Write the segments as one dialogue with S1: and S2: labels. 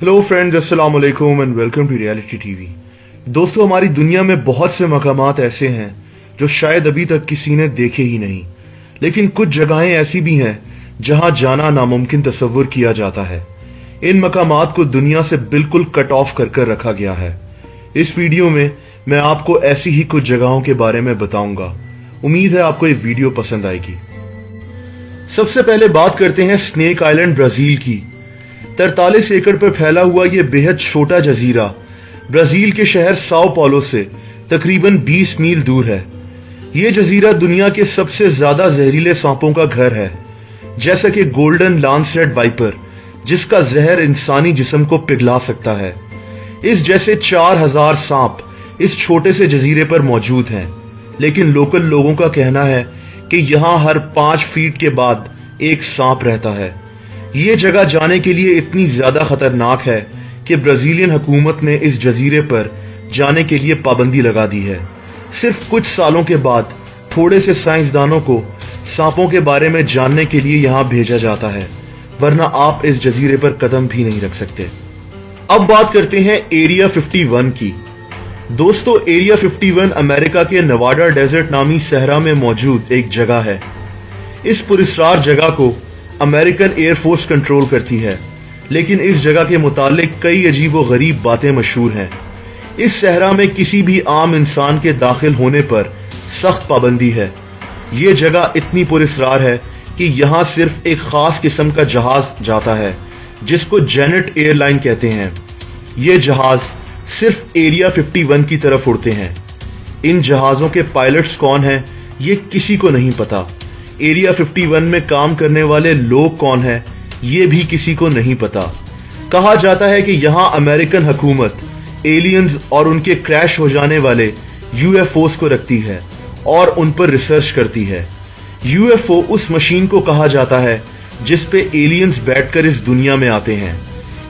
S1: Hello friends, अस्सलाम वालेकुम and welcome to reality TV. दोस्तों, हमारी दुनिया में बहुत से मकामात ऐसे हैं जो शायद अभी तक किसी ने देखे ही नहीं, लेकिन कुछ जगहें ऐसी भी हैं जहां जाना नामुमकिन तस्वुर किया जाता है। इन मकामात को दुनिया से बिल्कुल कट ऑफ कर रखा गया है। इस वीडियो में मैं आपको ऐसी ही कुछ जगहों के बारे में बताऊंगा। उम्मीद है आपको ये वीडियो पसंद आएगी। सबसे पहले बात करते हैं स्नेक आइलैंड, ब्राजील की। 43 एकड़ पर फैला हुआ यह बेहद छोटा जजीरा ब्राजील के शहर साओ पाउलो से तकरीबन 20 मील दूर है। यह जजीरा दुनिया के सबसे ज्यादा जहरीले सांपों का घर है, जैसा कि गोल्डन लांसलेट वाइपर, जिसका जहर इंसानी जिस्म को पिघला सकता है। इस जैसे 4000 सांप इस छोटे से जजीरे पर मौजूद हैं, लेकिन लोकल लोगों का कहना है कि यहां हर 5 फीट के बाद एक सांप रहता है। ये जगह जाने के लिए इतनी ज्यादा खतरनाक है कि ब्राजीलियन हुकूमत ने इस जजीरे पर जाने के लिए पाबंदी लगा दी है। सिर्फ कुछ सालों के बाद थोड़े से साइंसदानों को सांपों के बारे में जानने के लिए यहां भेजा जाता है, वरना आप इस जजीरे पर कदम भी नहीं रख सकते। अब बात करते हैं एरिया 51 की। दोस्तों, एरिया 51 अमेरिका के नवाडा डेजर्ट नामी सहरा में मौजूद एक जगह है। इस पुरस्कार जगह को अमेरिकन एयरफोर्स कंट्रोल करती है, लेकिन इस जगह के मुतालिक कई अजीब व गरीब बातें मशहूर हैं। इस सहरा में किसी भी आम इंसान के दाखिल होने पर सख्त पाबंदी है। ये जगह इतनी पुरस्कार है कि यहाँ सिर्फ एक खास किस्म का जहाज जाता है, जिसको जेनेट एयरलाइन कहते हैं। ये जहाज सिर्फ एरिया 51 की तरफ उड़ते हैं। इन जहाजों के पायलट्स कौन हैं, ये किसी को नहीं पता। एरिया 51 में काम करने वाले लोग कौन हैं, ये भी किसी को नहीं पता। कहा जाता है कि यहाँ अमेरिकन हुकूमत एलियंस और उनके क्रैश हो जाने वाले यूएफओस को रखती है और उन पर रिसर्च करती है। यूएफओ उस मशीन को कहा जाता है जिस पे एलियंस बैठकर इस दुनिया में आते हैं।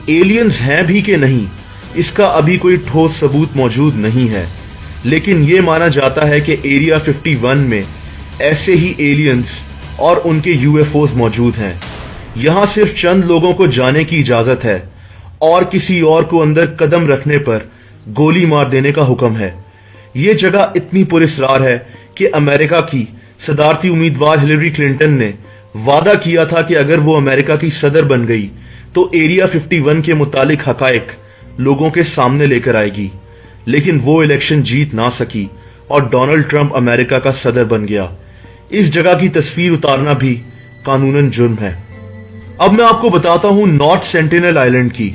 S1: एलियंस हैं भी कि नहीं, इसका अभी कोई ठोस सबूत मौजूद नहीं है, लेकिन ये माना जाता है कि एरिया 51 में ऐसे ही एलियंस और उनके यूएफओस मौजूद हैं। यहां सिर्फ चंद लोगों को जाने की इजाजत है और किसी और को अंदर कदम रखने पर गोली मार देने का हुक्म है। यह जगह इतनी पुरस्कार है कि अमेरिका की सदारती उम्मीदवार हिलरी क्लिंटन ने वादा किया था कि अगर वो अमेरिका की सदर बन गई तो एरिया 51 के मुतालिक हकायक लोगों के सामने लेकर आएगी, लेकिन वो इलेक्शन जीत ना सकी और डोनाल्ड ट्रंप अमेरिका का सदर बन गया। इस जगह की तस्वीर उतारना भी कानूनन जुर्म है। अब मैं आपको बताता हूं नॉर्थ सेंटिनल आइलैंड की।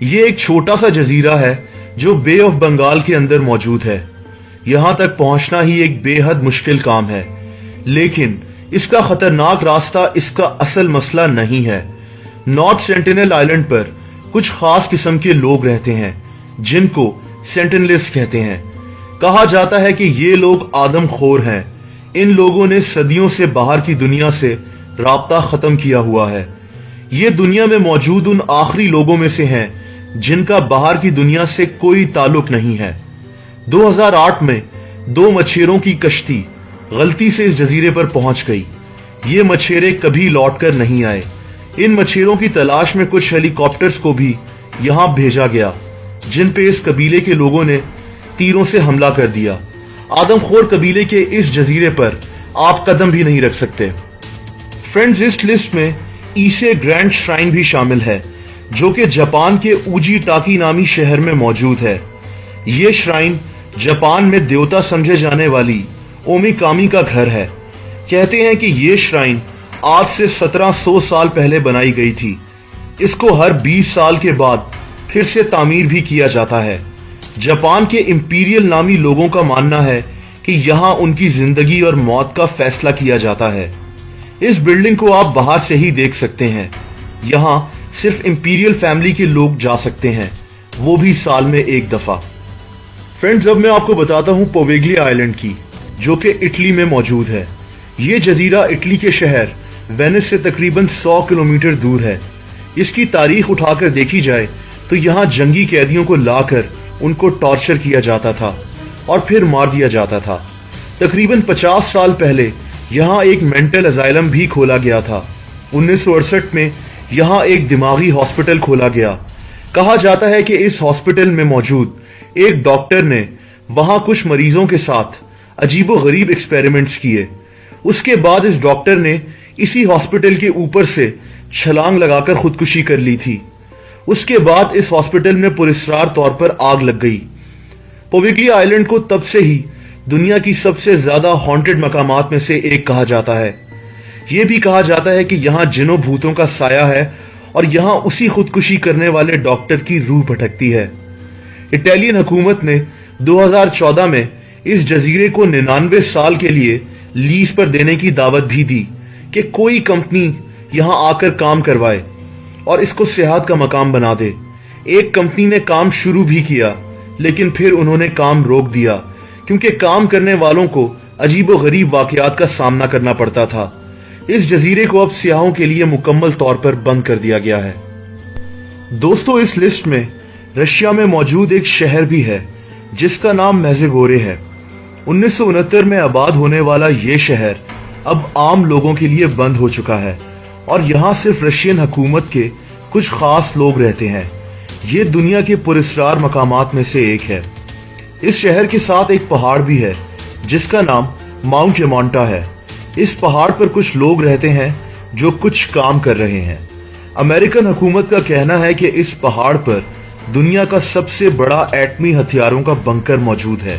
S1: ये एक छोटा सा जजीरा है जो बे ऑफ बंगाल के अंदर मौजूद है। यहां तक पहुंचना ही एक बेहद मुश्किल काम है, लेकिन इसका खतरनाक रास्ता इसका असल मसला नहीं है। नॉर्थ सेंटिनल आइलैंड पर कुछ खास किस्म के लोग रहते हैं जिनको सेंटिनलिस्ट कहते हैं। कहा जाता है कि ये लोग आदमखोर हैं। इन लोगों ने सदियों से बाहर की दुनिया से राब्ता खत्म किया हुआ है। ये दुनिया में मौजूद उन आखिरी लोगों में से हैं जिनका बाहर की दुनिया से कोई ताल्लुक नहीं है। 2008 में 2 मछेरों की कश्ती गलती से इस जजीरे पर पहुंच गई। ये मछेरे कभी लौटकर नहीं आए। इन मछेरों की तलाश में कुछ हेलीकॉप्टर्स को भी यहां भेजा गया, जिन पे इस कबीले के लोगों ने तीरों से हमला कर दिया। आदमखोर कबीले के इस जजीरे पर आप कदम भी नहीं रख सकते। फ्रेंड्स, इस लिस्ट में ईसे ग्रैंड श्राइन भी शामिल है, जो कि जापान के उजी टाकी नामी शहर में मौजूद है। ये श्राइन जापान में देवता समझे जाने वाली ओमिकामी का घर है। कहते हैं कि ये श्राइन आज से 1700 साल पहले बनाई गई थी। इसको हर 20 साल के बाद फिर से तामीर भी किया जाता है। जापान के इंपीरियल नामी लोगों का मानना है कि यहां उनकी जिंदगी और मौत का फैसला किया जाता है। इस बिल्डिंग को आप बाहर से ही देख सकते हैं। यहां सिर्फ इंपीरियल फैमिली के लोग जा सकते हैं, वो भी साल में एक दफा। फ्रेंड्स, अब मैं आपको बताता हूं पोवेग्लिया आइलैंड की, जो कि इटली में मौजूद है। ये जजीरा इटली के शहर वेनिस से तकरीबन 100 किलोमीटर दूर है। इसकी तारीख उठाकर देखी जाए तो यहाँ जंगी कैदियों को लाकर उनको टॉर्चर किया जाता था और फिर मार दिया जाता था। तकरीबन 50 साल पहले यहाँ एक मेंटल अजाइलम भी खोला गया था। 1968 में यहाँ एक दिमागी हॉस्पिटल खोला गया, कहा जाता है कि इस हॉस्पिटल में मौजूद एक डॉक्टर ने वहां कुछ मरीजों के साथ अजीबोगरीब एक्सपेरिमेंट्स किए। उसके बाद इस डॉक्टर ने इसी हॉस्पिटल के ऊपर से छलांग लगाकर खुदकुशी कर ली थी। उसके बाद इस हॉस्पिटल में पुरस्कार तौर पर आग लग गई। पोविगली आइलैंड को तब से ही दुनिया की सबसे ज्यादा हॉन्टेड मकामात में से एक कहा जाता है। यह भी कहा जाता है कि यहां जिनों भूतों का साया है और यहां उसी खुदकुशी करने वाले डॉक्टर की रूह भटकती है। इटालियन हुकूमत ने 2014 में इस जजीरे को 99 साल के लिए लीज पर देने की दावत भी दी कि कोई कंपनी यहां आकर काम करवाए और इसको सियाहत का मकाम बना दे। एक कंपनी ने काम शुरू भी किया, लेकिन फिर उन्होंने काम रोक दिया क्योंकि काम करने वालों को अजीबोगरीब वाकयात का सामना करना पड़ता था। इस जजीरे को अब सियाहों के लिए मुकम्मल तौर पर बंद कर दिया गया है। दोस्तों, इस लिस्ट में रशिया में मौजूद एक शहर भी है जिसका नाम मेज़ेगोरे है। 1969 में आबाद होने वाला ये शहर अब आम लोगों के लिए बंद हो चुका है और यहाँ सिर्फ रशियन हुकूमत के कुछ खास लोग रहते हैं। ये दुनिया के पुरस्कार मकामात में से एक है। इस शहर के साथ एक पहाड़ भी है जिसका नाम माउंट यमोंटा है। इस पहाड़ पर कुछ लोग रहते हैं जो कुछ काम कर रहे हैं। अमेरिकन हुकूमत का कहना है कि इस पहाड़ पर दुनिया का सबसे बड़ा एटमी हथियारों का बंकर मौजूद है।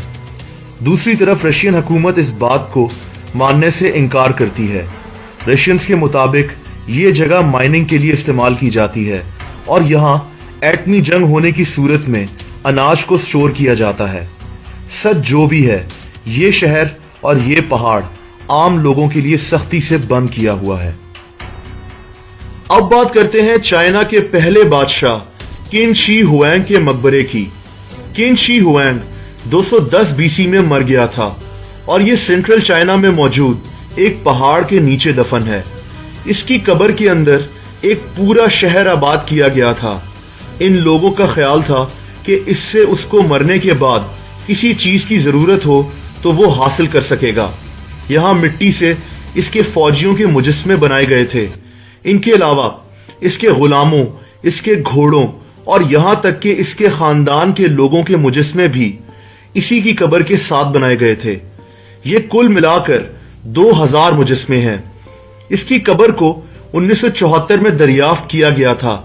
S1: दूसरी तरफ रशियन हुकूमत इस बात को मानने से इनकार करती है। रशियंस के मुताबिक ये जगह माइनिंग के लिए इस्तेमाल की जाती है और यहाँ एटमी जंग होने की सूरत में अनाज को स्टोर किया जाता है। सच जो भी है, ये शहर और ये पहाड़ आम लोगों के लिए सख्ती से बंद किया हुआ है। अब बात करते हैं चाइना के पहले बादशाह किन शी हुआंग के मकबरे की। किन शी हुआंग 210 बीसी में मर गया था और ये सेंट्रल चाइना में मौजूद एक पहाड़ के नीचे दफन है। इसकी कब्र के अंदर एक पूरा शहर आबाद किया गया था। इन लोगों का ख्याल था कि इससे उसको मरने के बाद किसी चीज की जरूरत हो तो वो हासिल कर सकेगा। यहाँ मिट्टी से इसके फौजियों के मुजस्मे बनाए गए थे। इनके अलावा इसके गुलामों, इसके घोड़ों और यहाँ तक कि इसके खानदान के लोगों के मुजस्मे भी इसी की कब्र के साथ बनाए गए थे। ये कुल मिलाकर 2000 मुजस्मे हैं। इसकी कब्र को 1974 में दरियाफ्त किया गया था।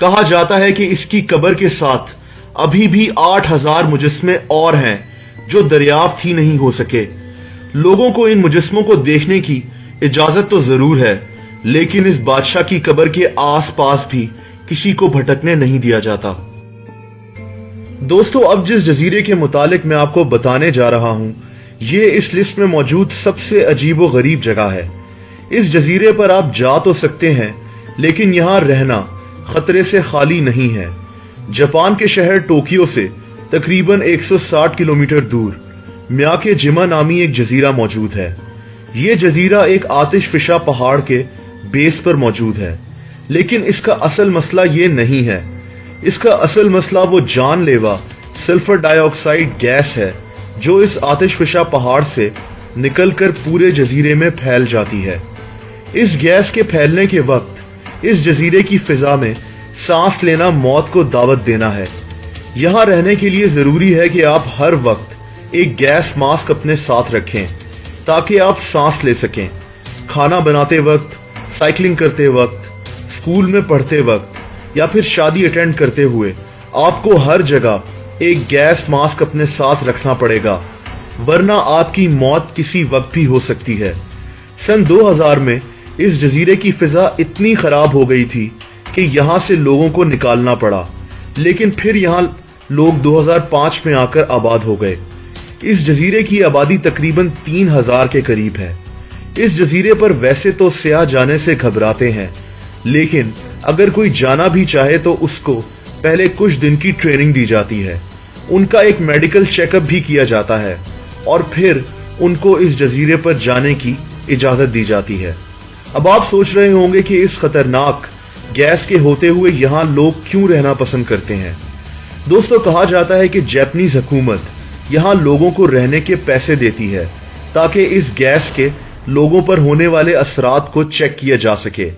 S1: कहा जाता है कि इसकी कब्र के साथ अभी भी 8000 मुजस्मे और हैं जो दरियाफ्त ही नहीं हो सके। लोगों को इन मुजस्मों को देखने की इजाजत तो जरूर है, लेकिन इस बादशाह की कब्र के आसपास भी किसी को भटकने नहीं दिया जाता। दोस्तों, अब जिस जजीरे के मुतालिक मैं आपको बताने जा रहा हूं, ये इस लिस्ट में मौजूद सबसे अजीबो गरीब जगह है। इस जजीरे पर आप जा तो सकते हैं, लेकिन यहां रहना खतरे से खाली नहीं है। जापान के शहर टोक्यो से तकरीबन 160 किलोमीटर दूर म्याके जिमा नामी एक जजीरा मौजूद है। ये जजीरा एक आतिशफिशा पहाड़ के बेस पर मौजूद है, लेकिन इसका असल मसला ये नहीं है। इसका असल मसला वो जानलेवा सल्फर डाइऑक्साइड गैस है जो इस आतिशफिशा पहाड़ से निकलकर पूरे जजीरे में फैल जाती है। इस गैस के फैलने के वक्त इस जजीरे की फिजा में सांस लेना मौत को दावत देना है। यहाँ रहने के लिए जरूरी है कि आप हर वक्त एक गैस मास्क अपने साथ रखें ताकि आप सांस ले सकें। खाना बनाते वक्त, साइकिलिंग करते वक्त, स्कूल में पढ़ते वक्त या फिर शादी अटेंड करते हुए आपको हर जगह एक गैस मास्क अपने साथ रखना पड़ेगा, वरना आपकी मौत किसी वक्त भी हो सकती है। सन 2000 में इस जजीरे की फिजा इतनी खराब हो गई थी कि यहाँ से लोगों को निकालना पड़ा, लेकिन फिर यहाँ लोग 2005 में आकर आबाद हो गए। इस जजीरे की आबादी तकरीबन 3000 के करीब है। इस जजीरे पर वैसे तो सयाह जाने से घबराते हैं, लेकिन अगर कोई जाना भी चाहे तो उसको पहले कुछ दिन की ट्रेनिंग दी जाती है। उनका एक मेडिकल चेकअप भी किया जाता है और फिर उनको इस जजीरे पर जाने की इजाजत दी जाती है। अब आप सोच रहे होंगे कि इस खतरनाक गैस के होते हुए यहाँ लोग क्यों रहना पसंद करते हैं। दोस्तों, कहा जाता है कि जापानीज हुकूमत यहाँ लोगों को रहने के पैसे देती है ताकि इस गैस के लोगों पर होने वाले असरात को चेक किया जा सके।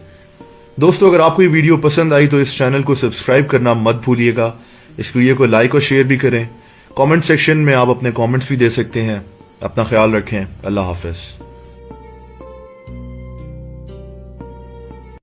S1: दोस्तों, अगर आपको ये वीडियो पसंद आई तो इस चैनल को सब्सक्राइब करना मत भूलिएगा। इस वीडियो को लाइक और शेयर भी करें। कमेंट सेक्शन में आप अपने कमेंट्स भी दे सकते हैं। अपना ख्याल रखें। अल्लाह हाफिज।